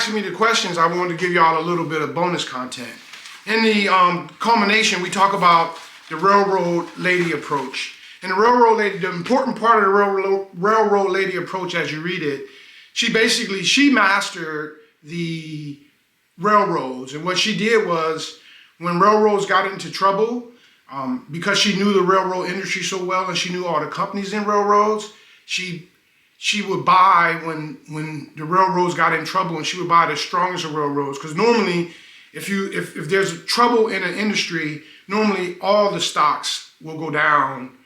Asking me the questions, I wanted to give y'all a little bit of bonus content. In the culmination, we talk about the railroad lady approach. And the railroad lady, the important part of the railroad lady approach as you read it, she mastered the railroads. And what she did was, when railroads got into trouble, because she knew the railroad industry so well and she knew all the companies in railroads, she would buy when the railroads got in trouble, and she would buy the strongest of railroads. Because normally, if there's trouble in an industry, normally all the stocks will go down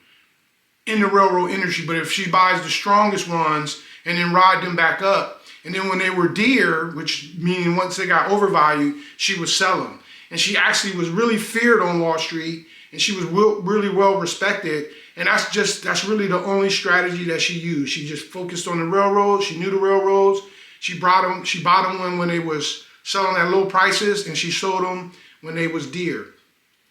in the railroad industry. But if she buys the strongest ones and then ride them back up, and then when they were dear, which meaning once they got overvalued, she would sell them. And she actually was really feared on Wall Street, and she was really well respected. And that's really the only strategy that she used. She just focused on the railroads. She knew the railroads. She bought them when they was selling at low prices, and she sold them when they was dear.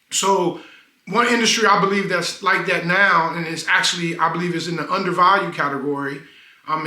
So one industry I believe that's like that now, and it's actually, I believe, is in the undervalued category,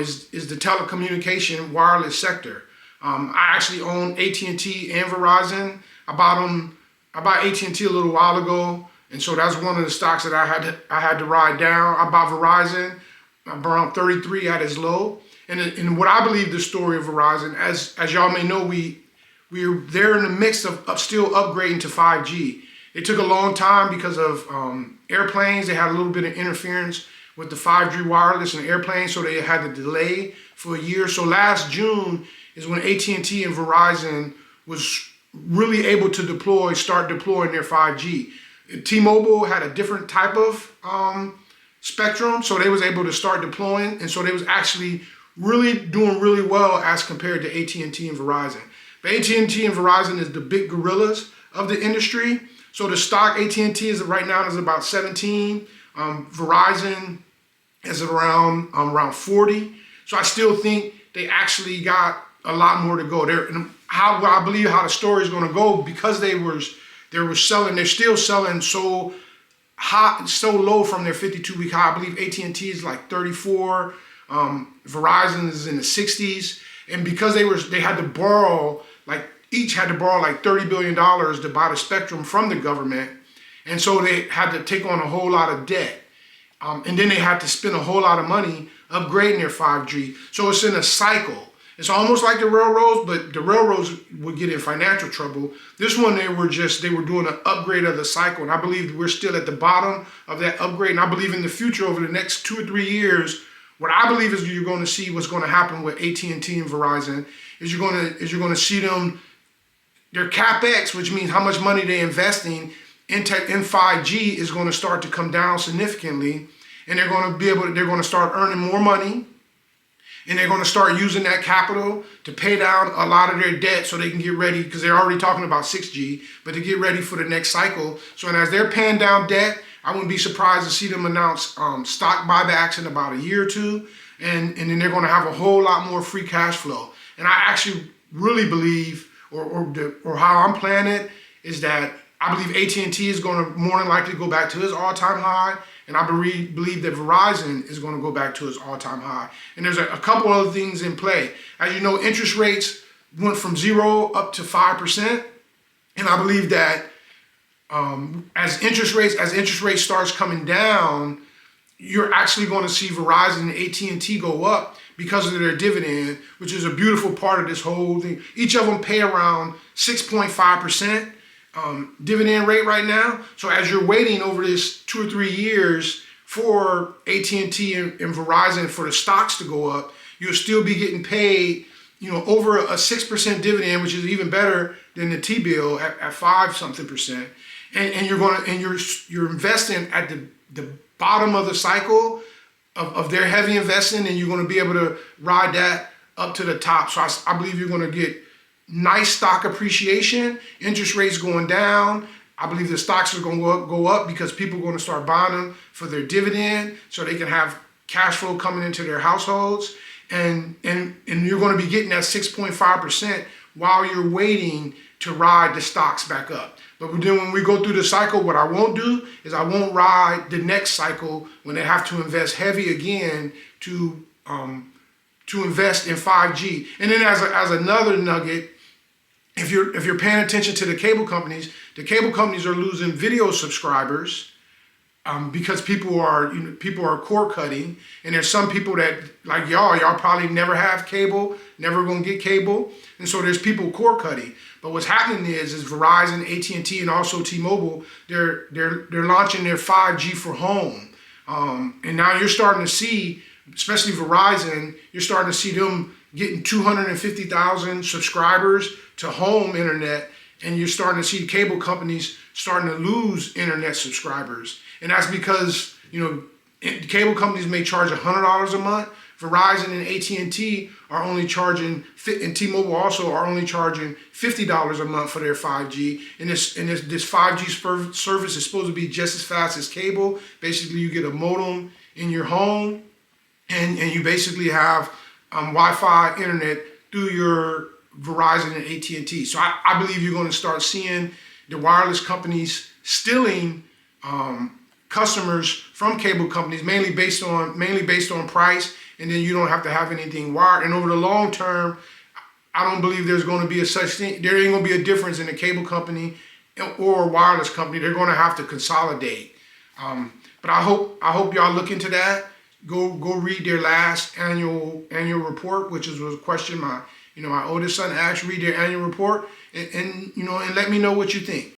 is the telecommunication wireless sector. I actually own AT&T and Verizon. I bought AT&T a little while ago. And so that's one of the stocks that I had to ride down. I bought Verizon around 33 at its low. And what I believe the story of Verizon, as y'all may know, they're in the midst of still upgrading to 5G. It took a long time because of airplanes. They had a little bit of interference with the 5G wireless and airplanes, so they had to delay for a year. So last June is when AT&T and Verizon was really able to start deploying their 5G. T-Mobile had a different type of spectrum, so they was able to start deploying, and so they was actually doing really well as compared to AT&T and Verizon. But AT&T and Verizon is the big gorillas of the industry. So the stock AT&T is right now is about 17. Verizon is around 40. So I still think they actually got a lot more to go there. And I believe how the story is going to go, because they're still selling so hot, so low from their 52-week high. I believe AT&T is like 34, Verizon is in the 60s, and because they had to borrow, each had to borrow like $30 billion to buy the spectrum from the government, and so they had to take on a whole lot of debt, and then they had to spend a whole lot of money upgrading their 5G. So it's in a cycle. It's almost like the railroads, but the railroads would get in financial trouble. This one, they were doing an upgrade of the cycle. And I believe we're still at the bottom of that upgrade. And I believe in the future, over the next 2 or 3 years, what I believe is you're going to see what's going to happen with AT&T and Verizon is you're going to see them, their CapEx, which means how much money they're investing in 5G, is going to start to come down significantly. And they're going to start earning more money. And they're going to start using that capital to pay down a lot of their debt so they can get ready, because they're already talking about 6G, but to get ready for the next cycle. So, and as they're paying down debt, I wouldn't be surprised to see them announce stock buybacks in about a year or two. And then they're going to have a whole lot more free cash flow. And I actually really believe, or how I'm playing it, is that I believe AT&T is going to more than likely go back to its all-time high. And I believe that Verizon is going to go back to its all-time high. And there's a couple other things in play. As you know, interest rates went from 0 up to 5%. And I believe that as interest rates starts coming down, you're actually going to see Verizon and AT&T go up because of their dividend, which is a beautiful part of this whole thing. Each of them pay around 6.5%. Dividend rate right now. So as you're waiting over this 2 or 3 years for AT&T and Verizon for the stocks to go up, you'll still be getting paid, over a 6% dividend, which is even better than the T-bill at 5-something%. And you're investing at the bottom of the cycle of their heavy investing, and you're going to be able to ride that up to the top. So I believe you're going to get nice stock appreciation, interest rates going down. I believe the stocks are going to go up because people are going to start buying them for their dividend so they can have cash flow coming into their households. And you're going to be getting that 6.5% while you're waiting to ride the stocks back up. But then when we go through the cycle, what I won't do is I won't ride the next cycle when they have to invest heavy again to to invest in 5G. And then as another nugget, if you're paying attention to the cable companies are losing video subscribers because people are cord cutting, and there's some people that like y'all probably never have cable, never gonna get cable, and so there's people cord cutting. But what's happening is Verizon, AT&T, and also T-Mobile, they're launching their 5G for home, and now you're starting to see, especially Verizon, you're starting to see them getting 250,000 subscribers to home internet, and you're starting to see cable companies starting to lose internet subscribers. And that's because, cable companies may charge $100 a month. Verizon and AT&T are only charging, and T-Mobile also are only charging $50 a month for their 5G. And this 5G service is supposed to be just as fast as cable. Basically, you get a modem in your home, and you basically have Wi-Fi internet through your Verizon and AT&T. So I believe you're going to start seeing the wireless companies stealing customers from cable companies, mainly based on price, and then you don't have to have anything wired. And over the long term, I don't believe there's going to be a such thing. There ain't going to be a difference in a cable company or a wireless company. They're going to have to consolidate. But I hope y'all look into that. Go read their last annual report, which was a question my oldest son asked. Read their annual report and let me know what you think.